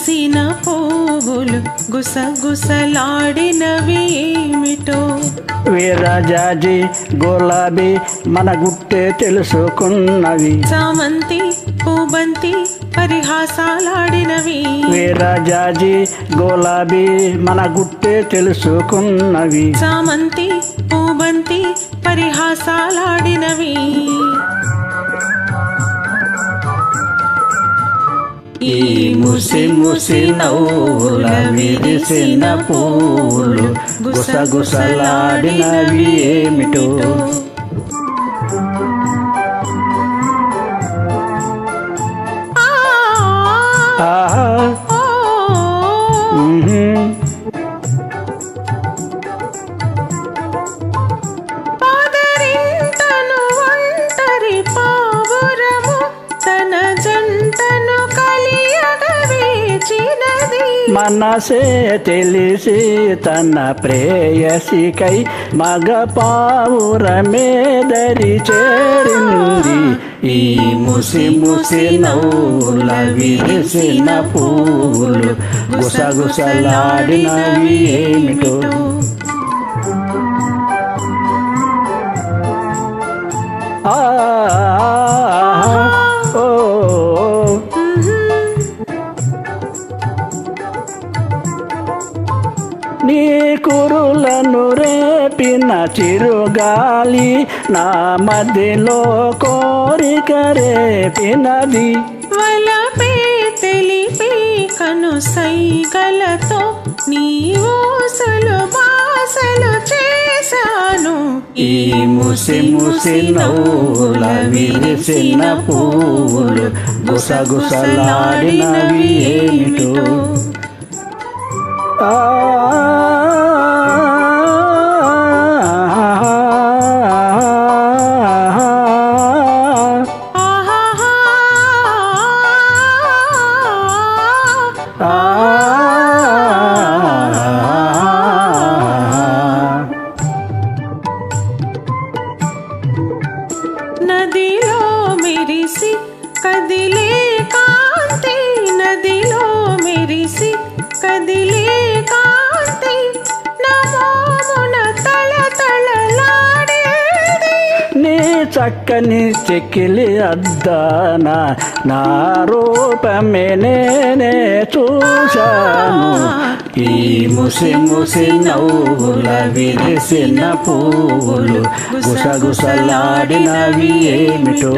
విరిసిన పువ్వులు గుసగుసలాడినవి ఏమిటో. వీరజాజి గులాబీ మన గుట్టే తెలుసుకున్నవి. చామంతి పూబంతి పరిహాసాలాడినవి. వీరజాజి గులాబీ మన గుట్టే తెలుసుకున్నవి. చామంతి పూబంతి పరిహాసాలాడినవి. ఈ ముసి ముసి నవ్వుల విరిసిన పూలు గుసగుసలాడినవి ఏమిటో. పాదరింతను ఒంటరి పావురము తన జంటను కలియగవేచినది. మనసే తెలిసి తన ప్రేయసికై మగ పావురమే దరి చేరింది. ఈ ముసి ముసి నవ్వుల విరిసిన పూలు గుసగుసలాడినవి ఏమిటో. నీ కురులను రేపిన చిరుగాలి నా మధ్యలో కోరిక రేపినది. వలపే తెలిపి కను సైగలతో నీ ఊసలు బాసలు చేశాను. ఈ ముసి ముసి నవ్వుల విరిసిన పూలు గుసగుసలాడినవి ఏమిటో. నదిలో మెరిసి కదిలే కాంతి, నదిలో మెరిసి కదిలే కాంతి నమోమున తళతళలాడేది. నీ చక్కని చెక్కిలి అద్దాన నా రూపమే నేనే చూశాను. ఈ ముసి ముసి నవ్వుల విరిసిన పూలు గుసగుసలాడినవి ఏమిటో.